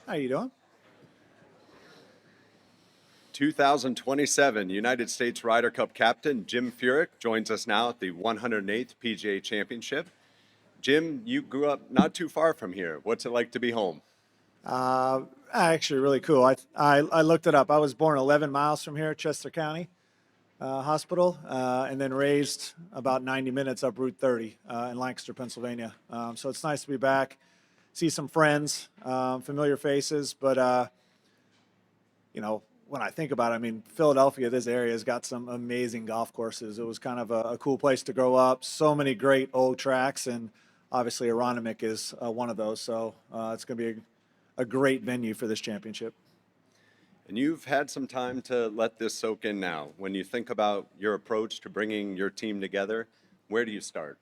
How you doing? 2027 United States Ryder Cup captain Jim Furyk joins us now at the 108th PGA Championship. Jim, you grew up not too far from here. What's it like to be home? Uh, Actually, really cool. I looked it up. I was born 11 miles from here, Chester County Hospital, and then raised about 90 minutes up Route 30 in Lancaster, Pennsylvania. So it's nice to be back, see some friends, familiar faces. But when I think about it, I mean, Philadelphia, this area has got some amazing golf courses. It was kind of a cool place to grow up. So many great old tracks, and obviously Aronimink is one of those. So it's going to be a great venue for this championship. And you've had some time to let this soak in now. When you think about your approach to bringing your team together, where do you start?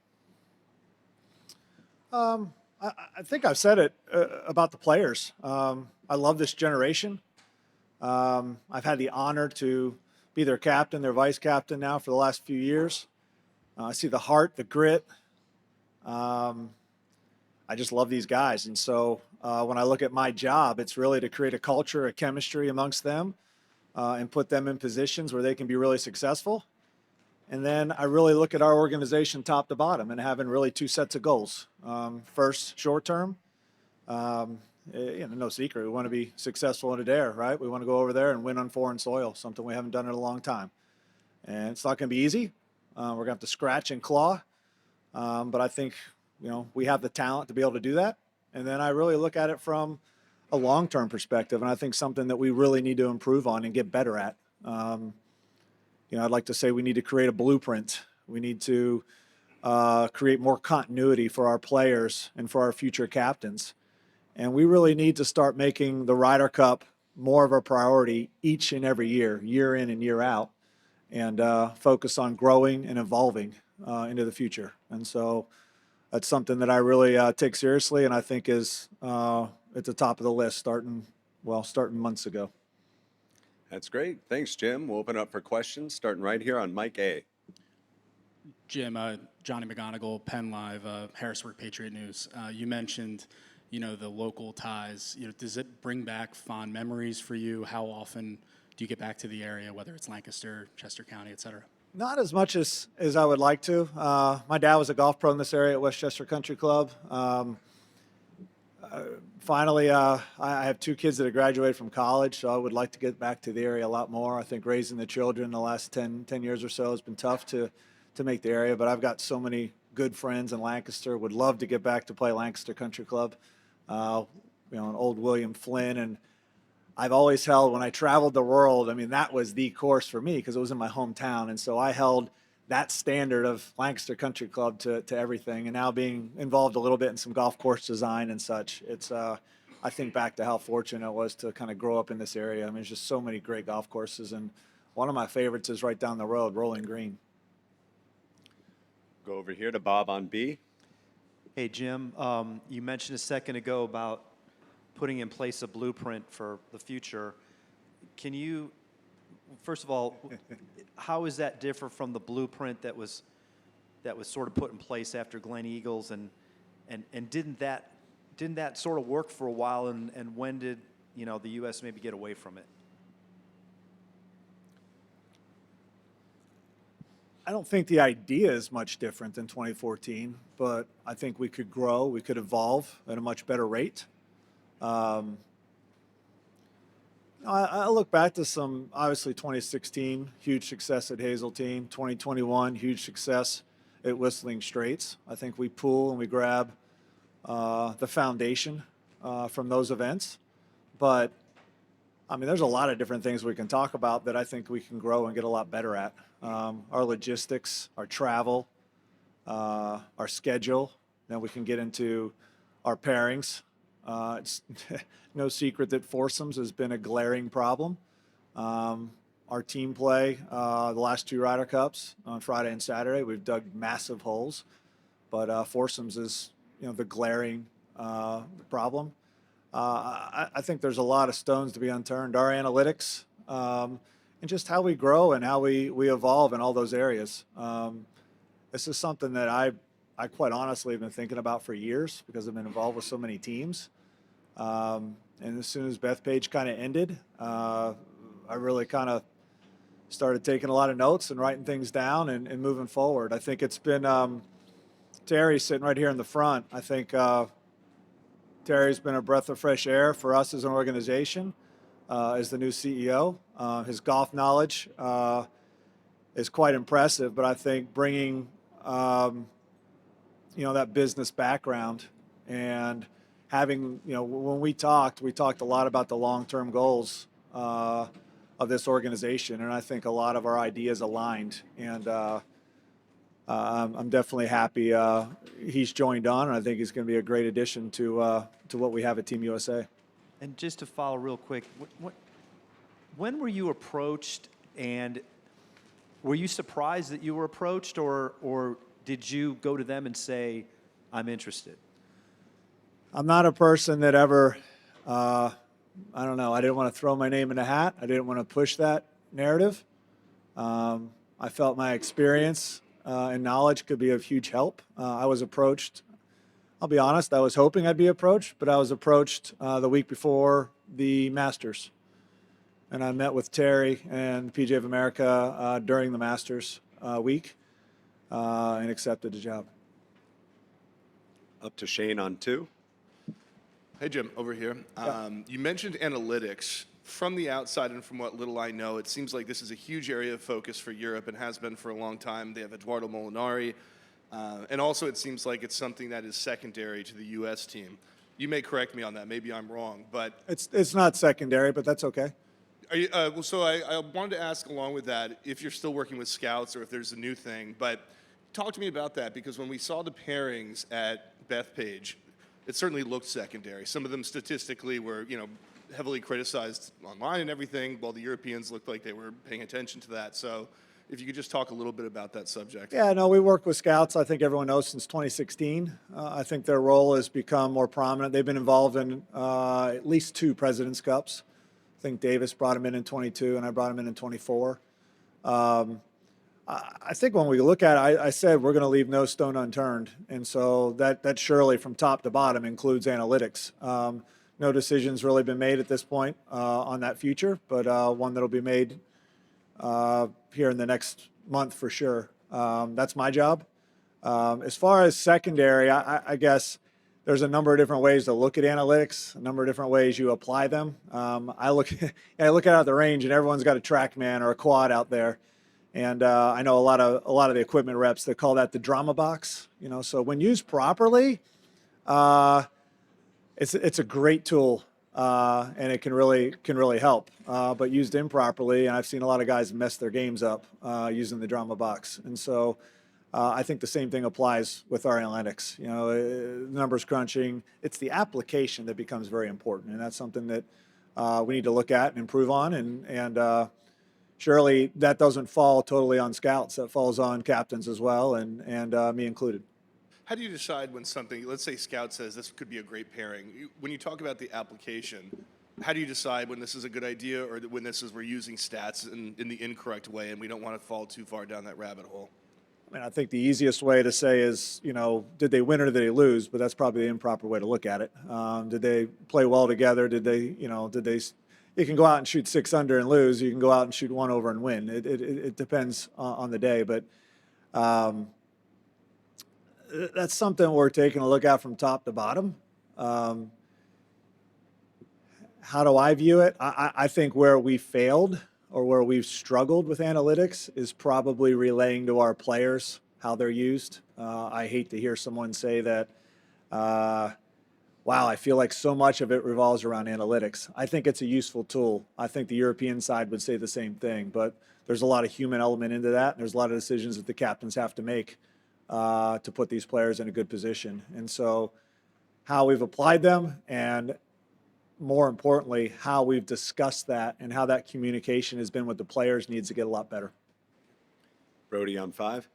I think I've said it about the players. I love this generation. I've had the honor to be their captain, their vice captain now for the last few years. I see the heart, the grit. Um, I just love these guys. And so when I look at my job, it's really to create a culture, a chemistry amongst them, and put them in positions where they can be really successful. And then I really look at our organization top to bottom and having really two sets of goals. First, short term, no secret. We want to be successful in Adair, right? We want to go over there and win on foreign soil, something we haven't done in a long time. And it's not going to be easy. We're going to have to scratch and claw. But I think, we have the talent to be able to do that. And then I really look at it from a long-term perspective. And I think something that we really need to improve on and get better at. I'd like to say we need to create a blueprint. We need to create more continuity for our players and for our future captains. And we really need to start making the Ryder Cup more of a priority each and every year, year in and year out, and focus on growing and evolving into the future. And so that's something that I really take seriously, and I think is at the top of the list starting months ago. That's great. Thanks, Jim. We'll open up for questions, starting right here on Mike A. Jim, Johnny McGonigal, Penn Live, Harrisburg Patriot News. You mentioned, the local ties. Does it bring back fond memories for you? How often do you get back to the area, whether it's Lancaster, Chester County, et cetera? Not as much as I would like to. My dad was a golf pro in this area at Westchester Country Club. Finally, I have two kids that have graduated from college, so I would like to get back to the area a lot more. I think raising the children the last 10 years or so has been tough to make the area, but I've got so many good friends in Lancaster. Would love to get back to play Lancaster Country Club, an old William Flynn. And I've always held, when I traveled the world, I mean, that was the course for me because it was in my hometown. And so I held that standard of Lancaster Country Club to everything. And now being involved a little bit in some golf course design and such, it's, I think back to how fortunate I was to kind of grow up in this area. I mean, there's just so many great golf courses. And one of my favorites is right down the road, Rolling Green. Go over here to Bob on B. Hey, Jim, you mentioned a second ago about putting in place a blueprint for the future. Can you, first of all, how is that different from the blueprint that was sort of put in place after Glen Eagles, and didn't that sort of work for a while, and when did the U.S. maybe get away from it? I don't think the idea is much different than 2014, but I think we could grow, we could evolve at a much better rate. I look back to some, obviously 2016, huge success at Hazeltine, 2021, huge success at Whistling Straits. I think we pull and we grab the foundation from those events. But I mean, there's a lot of different things we can talk about that I think we can grow and get a lot better at. Our logistics, our travel, our schedule. Then we can get into our pairings. It's no secret that foursomes has been a glaring problem. Our team play, the last two Ryder Cups on Friday and Saturday, we've dug massive holes, but foursomes is the glaring problem. I think there's a lot of stones to be unturned. Our analytics and just how we grow and how we evolve in all those areas. This is something that I quite honestly have been thinking about for years because I've been involved with so many teams. And as soon as Bethpage kind of ended, I really kind of started taking a lot of notes and writing things down and moving forward. I think it's been Terry sitting right here in the front. I think Terry's been a breath of fresh air for us as an organization, as the new CEO. His golf knowledge is quite impressive, but I think bringing that business background and having, when we talked a lot about the long-term goals of this organization, and I think a lot of our ideas aligned. And I'm definitely happy he's joined on, and I think he's going to be a great addition to what we have at Team USA. And just to follow real quick, when were you approached, and were you surprised that you were approached, or did you go to them and say, I'm interested? I'm not a person that ever, I don't know, I didn't want to throw my name in a hat. I didn't want to push that narrative. I felt my experience and knowledge could be of huge help. I was approached, I'll be honest, I was hoping I'd be approached, but I was approached the week before the Masters. And I met with Terry and PGA of America during the Masters week and accepted the job. Up to Shane on 2. Hey, Jim, over here. You mentioned analytics. From the outside and from what little I know, it seems like this is a huge area of focus for Europe and has been for a long time. They have Eduardo Molinari. And also it seems like it's something that is secondary to the U.S. team. You may correct me on that. Maybe I'm wrong. But it's not secondary, but that's okay. Are you, so I wanted to ask along with that if you're still working with scouts or if there's a new thing. But talk to me about that, because when we saw the pairings at Bethpage, it certainly looked secondary. Some of them statistically were, heavily criticized online and everything, while the Europeans looked like they were paying attention to that. So if you could just talk a little bit about that subject. Yeah, no, we work with scouts, I think everyone knows, since 2016. I think their role has become more prominent. They've been involved in at least 2 President's Cups. I think Davis brought him in 22, and I brought him in 24. I think when we look at it, I said we're going to leave no stone unturned. And so that surely from top to bottom includes analytics. No decision's really been made at this point on that future, but one that'll be made here in the next month for sure. That's my job. As far as secondary, I guess there's a number of different ways to look at analytics, a number of different ways you apply them. I look out at the range, and everyone's got a TrackMan or a quad out there. And I know a lot of the equipment reps that call that the drama box. So when used properly, it's a great tool, and it can really help. But used improperly, and I've seen a lot of guys mess their games up using the drama box. And so I think the same thing applies with our analytics. Numbers crunching. It's the application that becomes very important, and that's something that we need to look at and improve on. And surely that doesn't fall totally on scouts. That falls on captains as well, and me included. How do you decide when something, let's say Scout says this could be a great pairing, when you talk about the application, how do you decide when this is a good idea or when we're using stats in the incorrect way and we don't want to fall too far down that rabbit hole? I mean, I think the easiest way to say is, did they win or did they lose? But that's probably the improper way to look at it. Did they play well together? Did they, you can go out and shoot 6 under and lose. You can go out and shoot 1 over and win. It depends on the day, but that's something we're taking a look at from top to bottom. How do I view it? I think where we failed or where we've struggled with analytics is probably relaying to our players how they're used. I hate to hear someone say that, wow, I feel like so much of it revolves around analytics. I think it's a useful tool. I think the European side would say the same thing, but there's a lot of human element into that. And there's a lot of decisions that the captains have to make to put these players in a good position. And so how we've applied them, and more importantly, how we've discussed that and how that communication has been with the players needs to get a lot better. Brody on 5.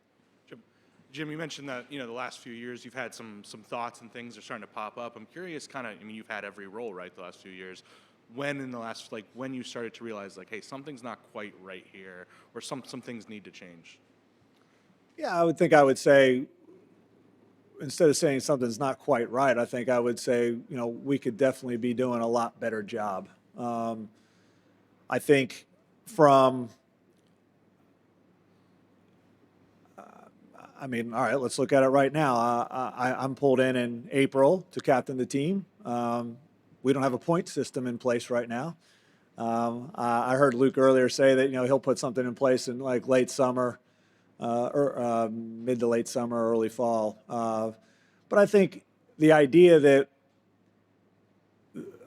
Jim, you mentioned that, the last few years you've had some thoughts and things are starting to pop up. I'm curious you've had every role, right, the last few years. When you started to realize, hey, something's not quite right here, or some things need to change? Yeah, I would say instead of saying something's not quite right, I think I would say, you know, we could definitely be doing a lot better job. I think from, I mean, all right, let's look at it right now. I'm pulled in April to captain the team. We don't have a point system in place right now. I heard Luke earlier say that, you know, he'll put something in place in like late summer, or mid to late summer, early fall. But I think the idea that,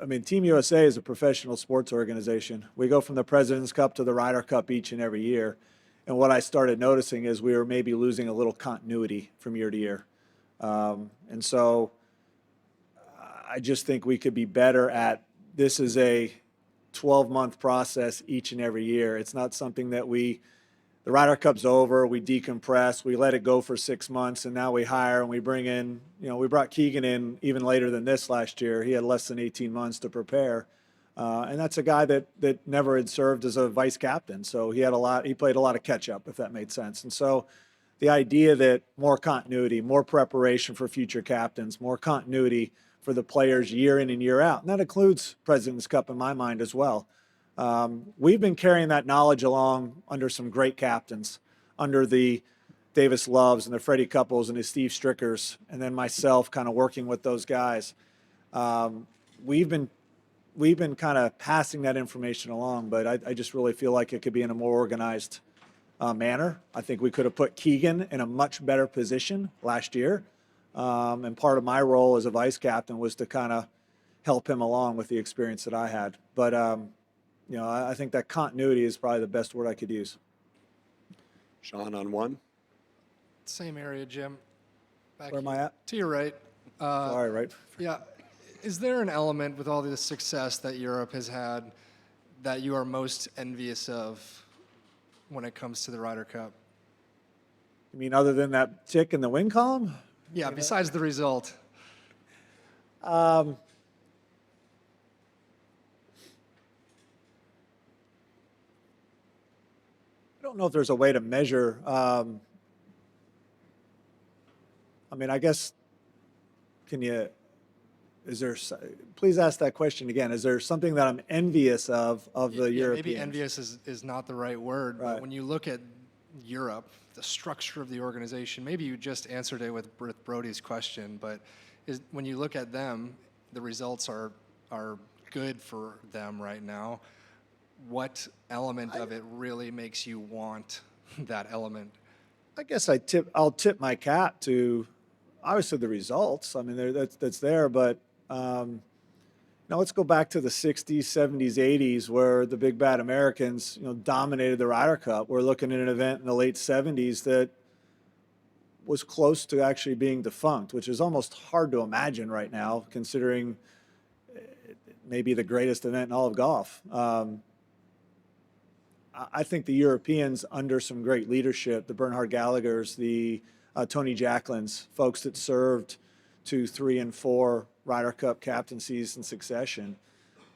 I mean, Team USA is a professional sports organization. We go from the President's Cup to the Ryder Cup each and every year. And what I started noticing is we were maybe losing a little continuity from year to year. And so I just think we could be better at, this is a 12-month process each and every year. It's not something that the Ryder Cup's over, we decompress, we let it go for 6 months, and now we hire and we bring in, you know, we brought Keegan in even later than this last year. He had less than 18 months to prepare. And that's a guy that never had served as a vice captain. So he played a lot of catch up, if that made sense. And so the idea that more continuity, more preparation for future captains, more continuity for the players year in and year out, and that includes President's Cup in my mind as well. We've been carrying that knowledge along under some great captains, under the Davis Loves and the Freddie Couples and the Steve Strickers, and then myself kind of working with those guys. We've been kind of passing that information along, but I just really feel like it could be in a more organized manner. I think we could have put Keegan in a much better position last year. And part of my role as a vice captain was to kind of help him along with the experience that I had. But, you know, I think that continuity is probably the best word I could use. Sean on one. Same area, Jim. Back Where am here. I at? To your right. Sorry, right? Yeah. Is there an element with all the success that Europe has had that you are most envious of when it comes to the Ryder Cup? You mean other than that tick in the win column? Yeah, besides the result. I don't know if there's a way to measure. I mean, I guess, please ask that question again. Is there something that I'm envious of the Yeah, Europeans? maybe envious is not the right word, Right. but when you look at Europe, the structure of the organization, maybe you just answered it with Brody's question, but when you look at them, the results are good for them right now. What element of it really makes you want that element? I guess I'll tip my cap to obviously the results. I mean, that's there, but now let's go back to the 60s, 70s, 80s, where the big bad Americans, you know, dominated the Ryder Cup. We're looking at an event in the late 70s that was close to actually being defunct, which is almost hard to imagine right now, considering it may be the greatest event in all of golf. I think the Europeans, under some great leadership, the Bernhard Gallaghers, the Tony Jacklins, folks that served 2, 3, and 4 Ryder Cup captaincies in succession,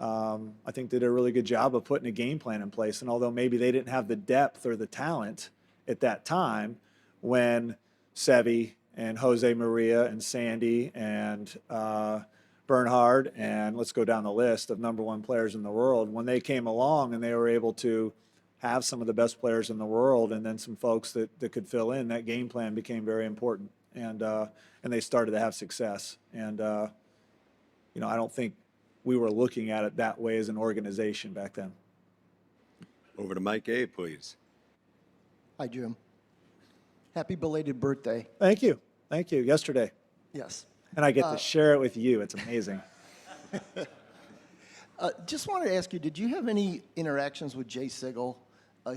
I think did a really good job of putting a game plan in place. And although maybe they didn't have the depth or the talent at that time, when Seve and Jose Maria and Sandy and Bernhard, and let's go down the list of number 1 players in the world, when they came along and they were able to have some of the best players in the world and then some folks that could fill in, that game plan became very important. And they started to have success. And, you know, I don't think we were looking at it that way as an organization back then. Over to Mike A, please. Hi, Jim. Happy belated birthday. Thank you. Thank you. Yesterday. Yes. And I get to share it with you. It's amazing. Just wanted to ask you, did you have any interactions with Jay Sigel?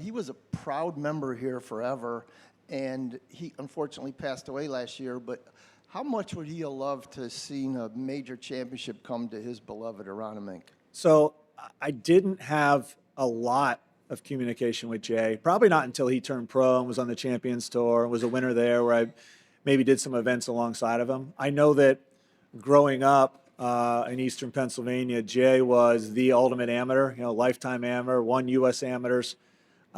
He was a proud member here forever, and he unfortunately passed away last year, but how much would he have loved to have seen a major championship come to his beloved Aronimink? So I didn't have a lot of communication with Jay, probably not until he turned pro and was on the Champions Tour and was a winner there, where I maybe did some events alongside of him. I know that growing up in Eastern Pennsylvania, Jay was the ultimate amateur, you know, lifetime amateur, won U.S. amateurs.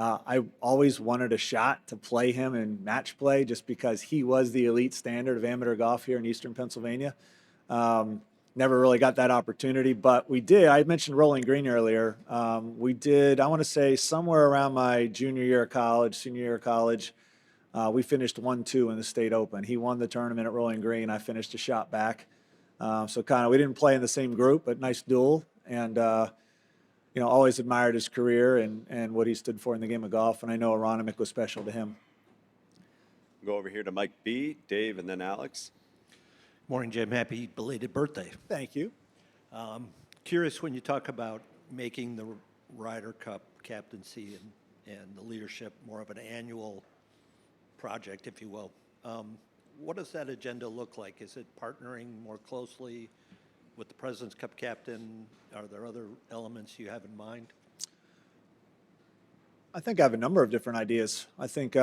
I always wanted a shot to play him in match play just because he was the elite standard of amateur golf here in Eastern Pennsylvania. Never really got that opportunity, but we did. I mentioned Rolling Green earlier. We did, I want to say, somewhere around my junior year of college, senior year of college. We finished 1-2 in the state open. He won the tournament at Rolling Green. I finished a shot back. So kind of, we didn't play in the same group, but nice duel. And, always admired his career and what he stood for in the game of golf. And I know Aronimik was special to him. Go over here to Mike B, Dave, and then Alex. Morning, Jim. Happy belated birthday. Thank you. Curious when you talk about making the Ryder Cup captaincy and the leadership more of an annual project, if you will. What does that agenda look like? Is it partnering more closely with the President's Cup captain? Are there other elements you have in mind? I think I have a number of different ideas. I think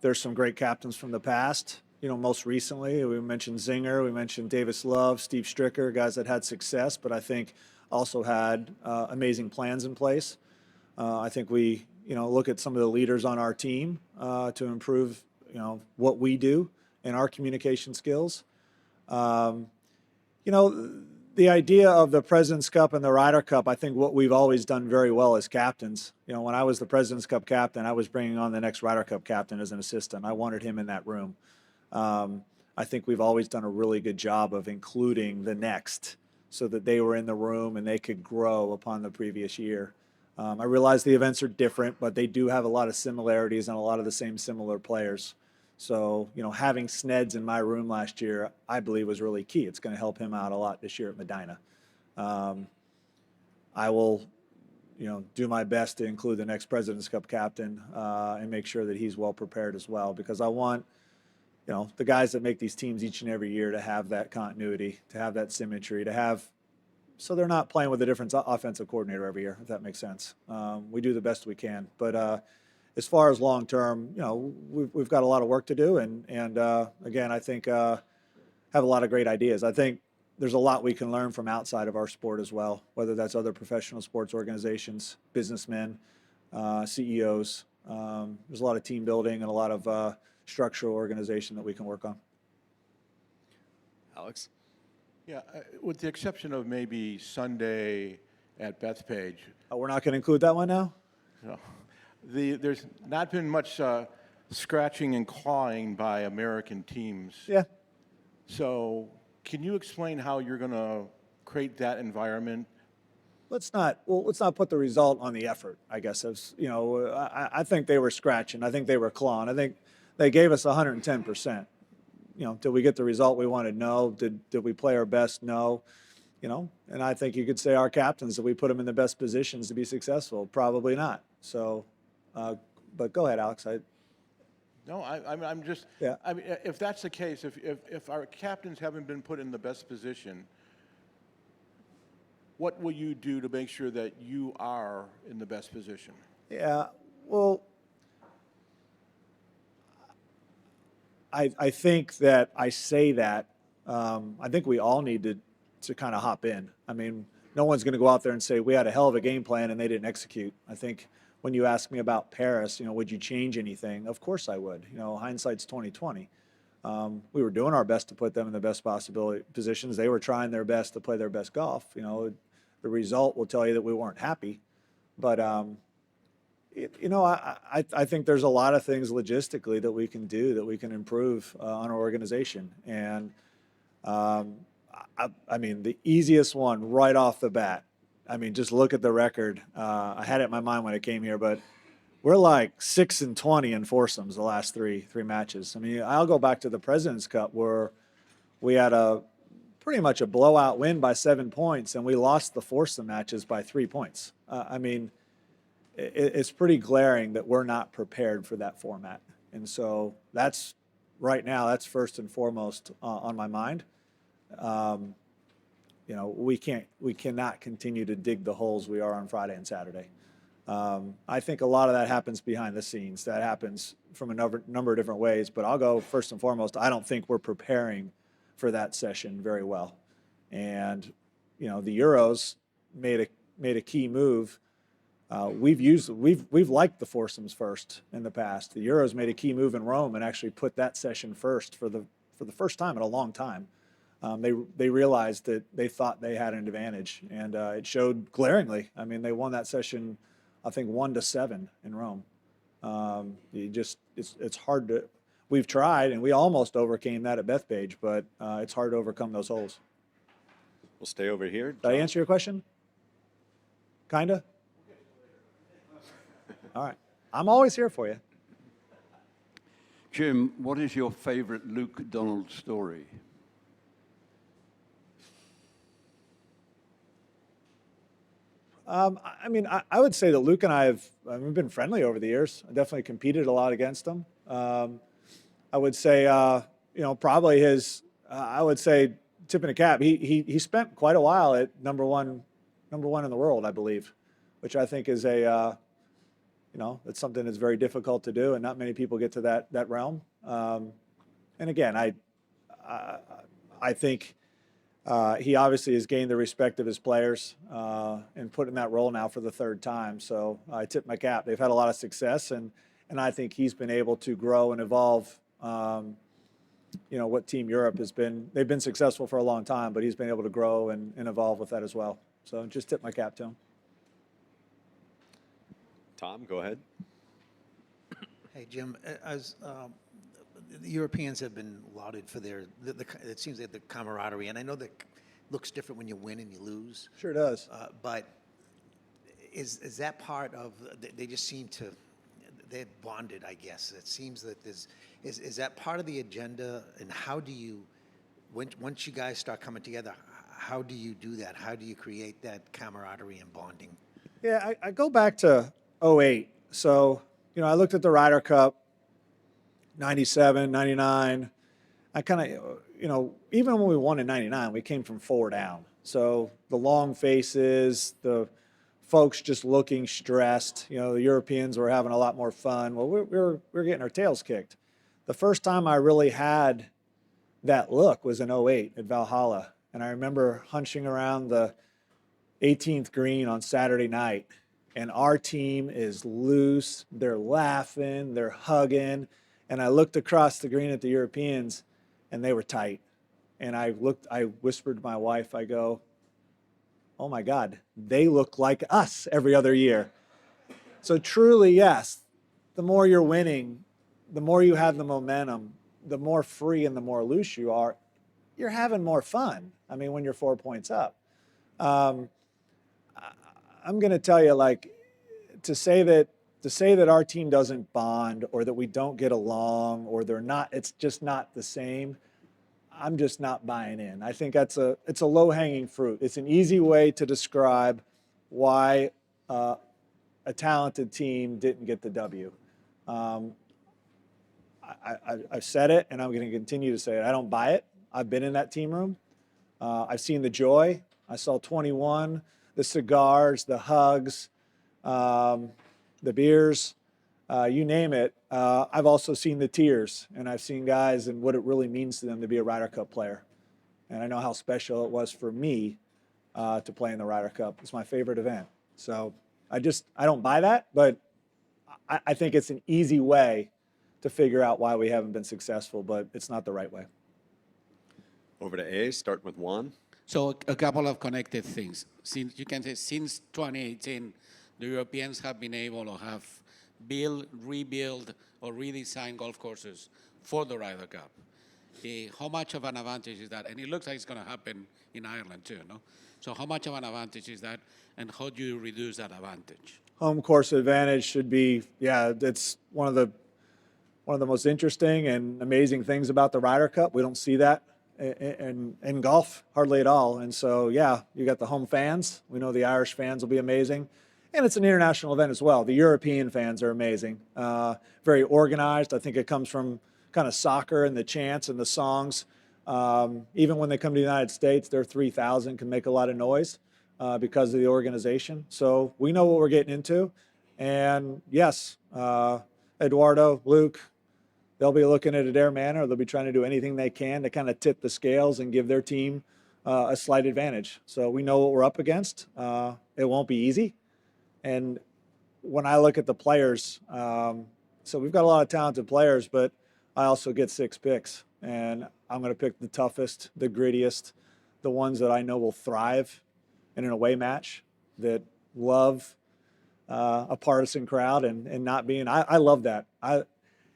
there's some great captains from the past. Most recently, we mentioned Zinger, we mentioned Davis Love, Steve Stricker, guys that had success, but I think also had amazing plans in place. I think we, look at some of the leaders on our team to improve, what we do and our communication skills. The idea of the President's Cup and the Ryder Cup, I think what we've always done very well as captains. When I was the President's Cup captain, I was bringing on the next Ryder Cup captain as an assistant. I wanted him in that room. I think we've always done a really good job of including the next so that they were in the room and they could grow upon the previous year. I realize the events are different, but they do have a lot of similarities and a lot of the same similar players. So, having Sneds in my room last year, I believe was really key. It's going to help him out a lot this year at Medina. I will, do my best to include the next President's Cup captain and make sure that he's well prepared as well, because I want, the guys that make these teams each and every year to have that continuity, to have that symmetry, so they're not playing with a different offensive coordinator every year, if that makes sense. We do the best we can. But as far as long term, we've got a lot of work to do. And again, I think have a lot of great ideas. I think there's a lot we can learn from outside of our sport as well, whether that's other professional sports organizations, businessmen, CEOs. There's a lot of team building and a lot of structural organization that we can work on. Alex? Yeah, with the exception of maybe Sunday at Bethpage. We're not going to include that one now? No. There's not been much scratching and clawing by American teams. Yeah. So can you explain how you're going to create that environment? Let's not put the result on the effort, I guess. I think they were scratching. I think they were clawing. I think they gave us 110%. Did we get the result we wanted? No. Did we play our best? No. And I think you could say our captains, did we put them in the best positions to be successful? Probably not. So, but go ahead, Alex. No, I'm just. Yeah. I mean, if that's the case, if our captains haven't been put in the best position, what will you do to make sure that you are in the best position? Yeah. Well, I think that I say that. I think we all need to kind of hop in. I mean, no one's going to go out there and say we had a hell of a game plan and they didn't execute. I think when you ask me about Paris, would you change anything? Of course I would. Hindsight's 20/20. We were doing our best to put them in the best possibility positions. They were trying their best to play their best golf. The result will tell you that we weren't happy, but I think there's a lot of things logistically that we can do that we can improve on our organization. And I mean, the easiest one right off the bat, I mean, just look at the record. I had it in my mind when I came here, but we're like 6-20 in foursomes the last three matches. I mean, I'll go back to the President's Cup where we had pretty much a blowout win by 7 points, and we lost the foursome matches by 3 points. I mean, it's pretty glaring that we're not prepared for that format. And so that's right now, that's first and foremost on my mind. We cannot continue to dig the holes we are on Friday and Saturday. I think a lot of that happens behind the scenes. That happens from a number of different ways, but I'll go first and foremost. I don't think we're preparing for that session very well. And, the Euros made a key move we've liked the foursomes first in the past. The Euros made a key move in Rome and actually put that session first for the first time in a long time. They realized that they thought they had an advantage, and it showed glaringly. I mean, they won that session, I think 1-7 in Rome. It's hard to. We've tried, and we almost overcame that at Bethpage, but it's hard to overcome those holes. We'll stay over here. Did I answer your question? Kinda? All right. I'm always here for you. Jim, what is your favorite Luke Donald story? I mean, I would say that Luke and I we've been friendly over the years. I definitely competed a lot against him. I would say, probably I would say, tipping the cap. He spent quite a while at number one in the world, I believe, which I think is it's something that's very difficult to do, and not many people get to that realm. And again, I think he obviously has gained the respect of his players and put in that role now for the third time. So I tip my cap. They've had a lot of success, and I think he's been able to grow and evolve. What Team Europe has been. They've been successful for a long time, but he's been able to grow and evolve with that as well. So just tip my cap to him. Tom, go ahead. Hey, Jim, as the Europeans have been lauded for it seems like the camaraderie, and I know that looks different when you win and you lose. Sure does. But is that part of, they just seem to, they're bonded, I guess. It seems that is that part of the agenda, and how do you, once you guys start coming together, how do you do that? How do you create that camaraderie and bonding? Yeah, I go back to 08. So, I looked at the Ryder Cup, 97, 99. I kind of, even when we won in 99, we came from 4 down. So the long faces, the folks just looking stressed, the Europeans were having a lot more fun. Well, we're getting our tails kicked. The first time I really had that look was in 08 at Valhalla. And I remember hunching around the 18th green on Saturday night, and our team is loose. They're laughing, they're hugging. And I looked across the green at the Europeans, and they were tight. And I whispered to my wife, I go, oh my God, they look like us every other year. So truly, yes, the more you're winning, the more you have the momentum, the more free and the more loose you are, you're having more fun. I mean, when you're 4 points up. I'm going to tell you, to say that our team doesn't bond, or that we don't get along, or it's just not the same, I'm just not buying in. I think it's a low-hanging fruit. It's an easy way to describe why a talented team didn't get the W. I've said it, and I'm going to continue to say it. I don't buy it. I've been in that team room. I've seen the joy. I saw 21, the cigars, the hugs, the beers, you name it. I've also seen the tears, and I've seen guys and what it really means to them to be a Ryder Cup player. And I know how special it was for me to play in the Ryder Cup. It's my favorite event. So I don't buy that, but I think it's an easy way to figure out why we haven't been successful, but it's not the right way. Over to A, starting with Juan. So a couple of connected things. Since 2018, the Europeans have been able to have build, rebuild, or redesign golf courses for the Ryder Cup. How much of an advantage is that? And it looks like it's going to happen in Ireland too, no? So how much of an advantage is that, and how do you reduce that advantage? Home course advantage should be, it's one of the most interesting and amazing things about the Ryder Cup. We don't see that in golf hardly at all. And so, you got the home fans. We know the Irish fans will be amazing. And it's an international event as well. The European fans are amazing. Very organized. I think it comes from kind of soccer and the chants and the songs. Even when they come to the United States, their 3,000 can make a lot of noise because of the organization. So we know what we're getting into. And yes, Eduardo, Luke, they'll be looking at it their manner. They'll be trying to do anything they can to kind of tip the scales and give their team a slight advantage. So we know what we're up against. It won't be easy. And when I look at the players, so we've got a lot of talented players, but I also get 6 picks, and I'm going to pick the toughest, the grittiest, the ones that I know will thrive in an away match, that love a partisan crowd and not being. I love that.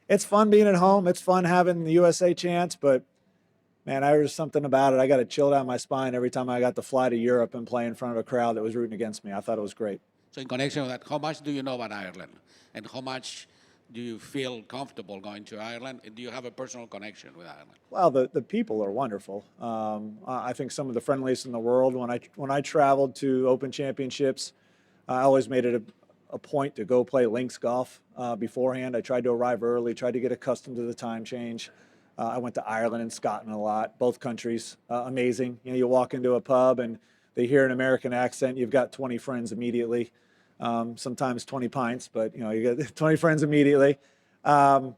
It's fun being at home. It's fun having the USA chance, but man, there's something about it. I got to chill down my spine every time I got to fly to Europe and play in front of a crowd that was rooting against me. I thought it was great. So in connection with that, how much do you know about Ireland? And how much do you feel comfortable going to Ireland? And do you have a personal connection with Ireland? Well, the people are wonderful. I think some of the friendliest in the world. When I traveled to Open Championships, I always made it a point to go play links golf beforehand. I tried to arrive early, tried to get accustomed to the time change. I went to Ireland and Scotland a lot, both countries, amazing. You know, you walk into a pub and they hear an American accent, you've got 20 friends immediately, sometimes 20 pints, but you get 20 friends immediately. I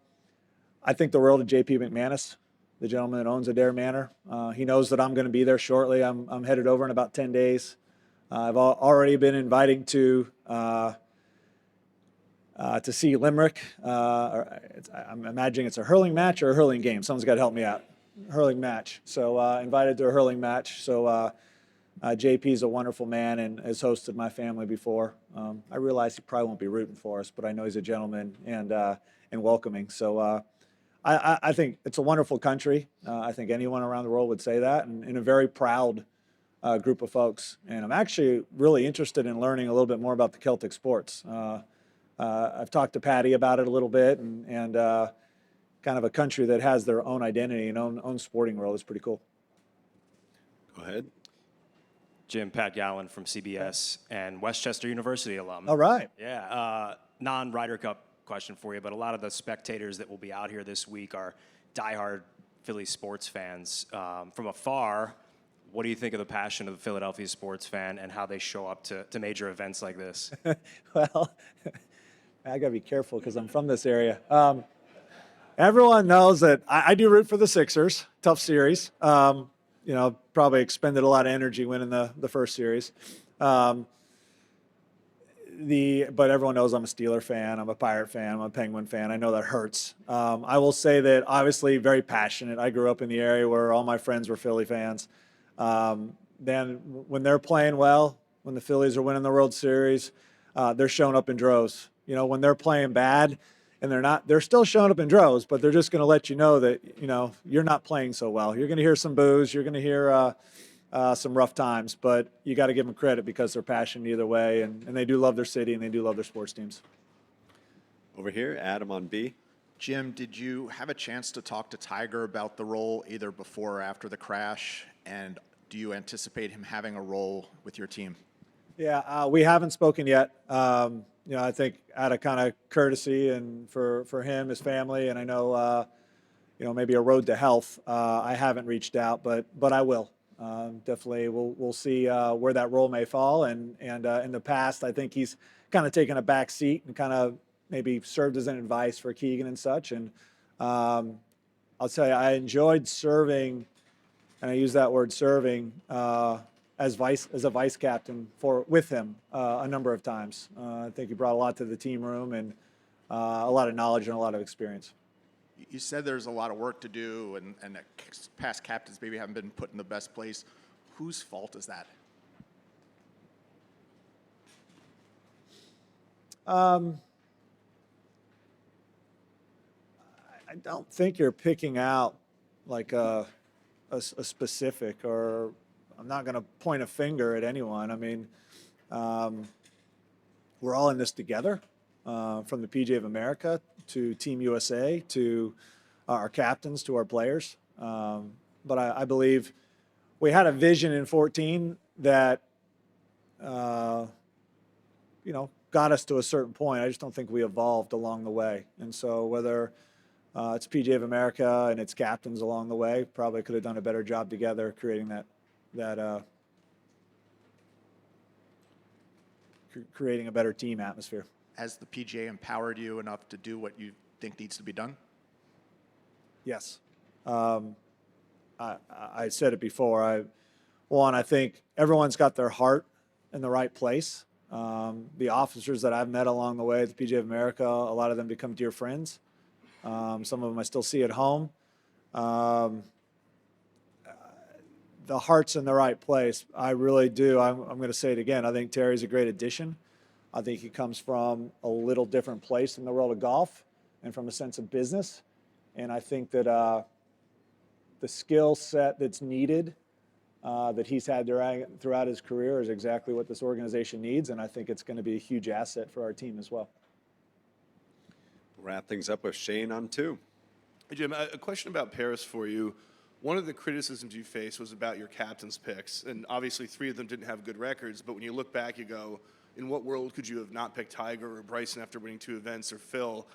think the world of JP McManus, the gentleman that owns Adair Manor. He knows that I'm going to be there shortly. I'm headed over in about 10 days. I've already been inviting to see Limerick. I'm imagining it's a hurling match or a hurling game. Someone's got to help me out. Hurling match. So invited to a hurling match. So JP is a wonderful man and has hosted my family before. I realize he probably won't be rooting for us, but I know he's a gentleman and welcoming. So I think it's a wonderful country. I think anyone around the world would say that, and a very proud group of folks. And I'm actually really interested in learning a little bit more about the Celtic sports. I've talked to Patty about it a little bit, and kind of a country that has their own identity and own sporting world is pretty cool. Go ahead. Jim, Pat Gallen from CBS and Westchester University alum. All right. Yeah, non-Ryder Cup question for you, but a lot of the spectators that will be out here this week are diehard Philly sports fans. From afar, what do you think of the passion of the Philadelphia sports fan and how they show up to major events like this? Well, I got to be careful because I'm from this area. Everyone knows that I do root for the Sixers. Tough series. Probably expended a lot of energy winning the first series. But everyone knows I'm a Steeler fan. I'm a Pirate fan. I'm a Penguin fan. I know that hurts. I will say that obviously very passionate. I grew up in the area where all my friends were Philly fans. Then when they're playing well, when the Phillies are winning the World Series, they're showing up in droves. When they're playing bad and they're still showing up in droves, but they're just going to let you know that, you're not playing so well. You're going to hear some boos. You're going to hear some rough times, but you got to give them credit because they're passionate either way. And they do love their city and they do love their sports teams. Over here, Adam on B. Jim, did you have a chance to talk to Tiger about the role either before or after the crash? And do you anticipate him having a role with your team? Yeah, we haven't spoken yet. I think out of kind of courtesy and for him, his family, and I know, maybe a road to health, I haven't reached out, but I will. Definitely, we'll see where that role may fall. And in the past, I think he's kind of taken a back seat and kind of maybe served as an advice for Keegan and such. And I'll tell you, I enjoyed serving, and I use that word serving, as a vice captain with him a number of times. I think he brought a lot to the team room and a lot of knowledge and a lot of experience. You said there's a lot of work to do and that past captains maybe haven't been put in the best place. Whose fault is that? I don't think you're picking out like a specific, or I'm not going to point a finger at anyone. I mean, we're all in this together, from the PGA of America to Team USA to our captains to our players. But I believe we had a vision in 14 that, got us to a certain point. I just don't think we evolved along the way. And so whether it's PGA of America and its captains along the way, probably could have done a better job together creating creating a better team atmosphere. Has the PGA empowered you enough to do what you think needs to be done? Yes. I said it before. I think everyone's got their heart in the right place. The officers that I've met along the way at the PGA of America, a lot of them become dear friends. Some of them I still see at home. The heart's in the right place. I really do. I'm going to say it again. I think Terry's a great addition. I think he comes from a little different place in the world of golf and from a sense of business. And I think that the skill set that's needed that he's had throughout his career is exactly what this organization needs. And I think it's going to be a huge asset for our team as well. Wrap things up with Shane on 2. Hey, Jim, a question about Paris for you. One of the criticisms you faced was about your captain's picks, and obviously 3 of them didn't have good records, but when you look back, you go, in what world could you have not picked Tiger or Bryson after winning 2 events, or Phil?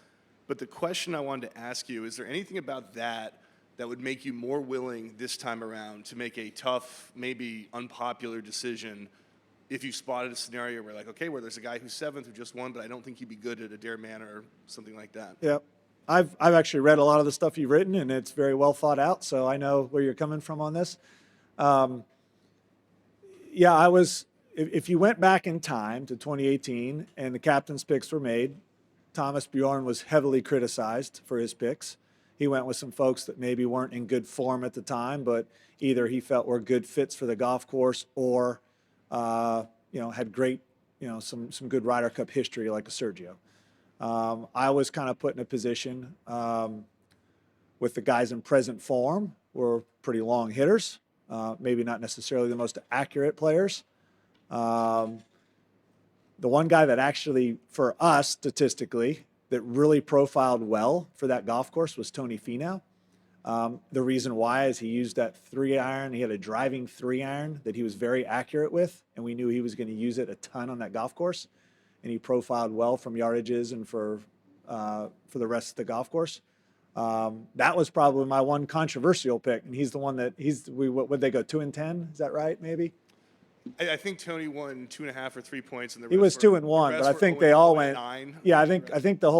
But the question I wanted to ask you, is there anything about that would make you more willing this time around to make a tough, maybe unpopular decision if you spotted a scenario where, like, okay, where there's a guy who's 7th who just won, but I don't think he'd be good at Adair Manor or something like that? Yep. I've actually read a lot of the stuff you've written, and it's very well thought out, so I know where you're coming from on this. Yeah, if you went back in time to 2018 and the captain's picks were made, Thomas Bjorn was heavily criticized for his picks. He went with some folks that maybe weren't in good form at the time, but either he felt were good fits for the golf course or, had great, some good Ryder Cup history like a Sergio. I was kind of put in a position with the guys in present form were pretty long hitters, maybe not necessarily the most accurate players. The one guy that actually, for us statistically, that really profiled well for that golf course was Tony Finau. The reason why is he used that 3-iron. He had a driving 3-iron that he was very accurate with, and we knew he was going to use it a ton on that golf course. And he profiled well from yardages and for the rest of the golf course. That was probably my one controversial pick, and he's the one that would they go 2-10? Is that right? Maybe. I think Tony won 2.5 or 3 points, and He was 2-1, but I think they all went 9. Yeah, I think the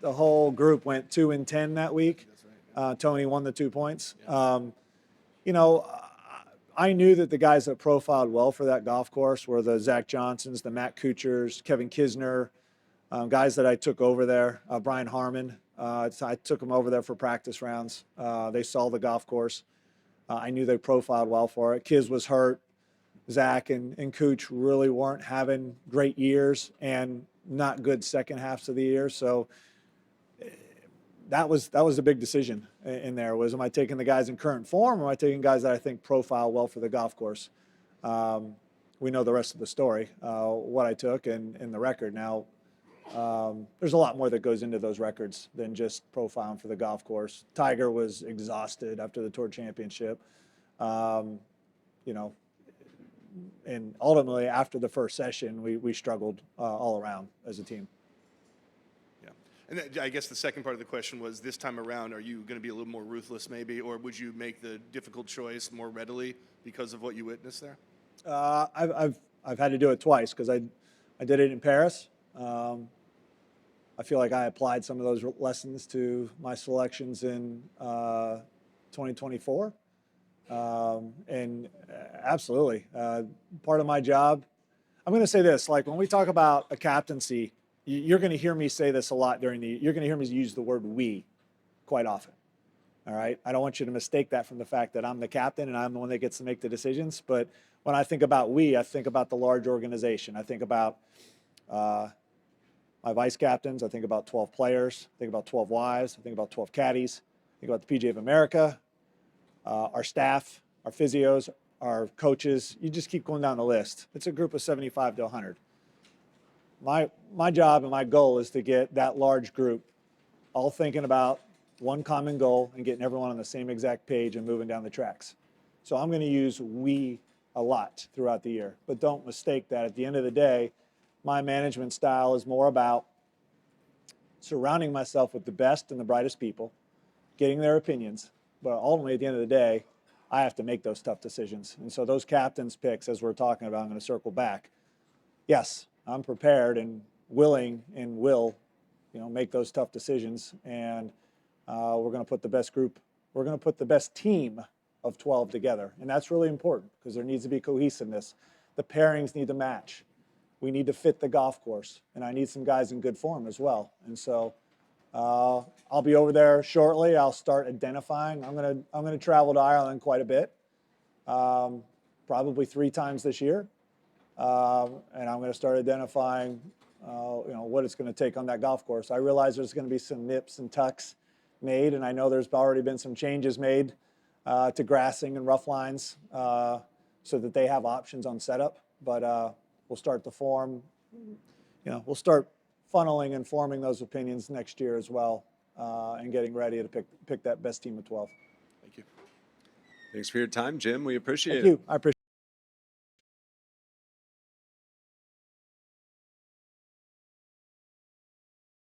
whole group went 2-10 that week. Tony won the 2 points. I knew that the guys that profiled well for that golf course were the Zach Johnsons, the Matt Kuchars, Kevin Kisner, guys that I took over there, Brian Harmon. I took them over there for practice rounds. They saw the golf course. I knew they profiled well for it. Kiz was hurt. Zach and Cooch really weren't having great years and not good second halves of the year. So that was a big decision in there. Was, am I taking the guys in current form, or am I taking guys that I think profile well for the golf course? We know the rest of the story, what I took and the record. Now, there's a lot more that goes into those records than just profiling for the golf course. Tiger was exhausted after the Tour Championship. And ultimately, after the first session, we struggled all around as a team. Yeah. And I guess the second part of the question was, this time around, are you going to be a little more ruthless maybe, or would you make the difficult choice more readily because of what you witnessed there? I've had to do it twice because I did it in Paris. I feel like I applied some of those lessons to my selections in 2024. And absolutely, part of my job, I'm going to say this, like when we talk about a captaincy, you're going to hear me say this a lot you're going to hear me use the word we quite often. All right. I don't want you to mistake that from the fact that I'm the captain and I'm the one that gets to make the decisions. But when I think about we, I think about the large organization. I think about my vice captains. I think about 12 players. I think about 12 wives. I think about 12 caddies. I think about the PGA of America. Our staff, our physios, our coaches, you just keep going down the list. It's a group of 75 to 100. My job and my goal is to get that large group all thinking about one common goal and getting everyone on the same exact page and moving down the tracks. So I'm going to use we a lot throughout the year. But don't mistake that. At the end of the day, my management style is more about surrounding myself with the best and the brightest people, getting their opinions. But ultimately, at the end of the day, I have to make those tough decisions. And so those captain's picks, as we're talking about, I'm going to circle back. Yes, I'm prepared and willing and will, make those tough decisions. And we're going to put the best group, we're going to put the best team of 12 together. And that's really important because there needs to be cohesiveness. The pairings need to match. we need to fit the golf course, and I need some guys in good form as well. And so I'll be over there shortly. I'll start identifying. I'm gonna travel to Ireland quite a bit, probably 3 times this year, and I'm gonna start identifying, what it's gonna take on that golf course. I realize there's gonna be some nips and tucks made, and I know there's already been some changes made to grassing and rough lines so that they have options on setup. But we'll start to form, we'll start funneling and forming those opinions next year as well, and getting ready to pick that best team of 12. Thank you. Thanks for your time, Jim. We appreciate Thank it. you. I appreciate it.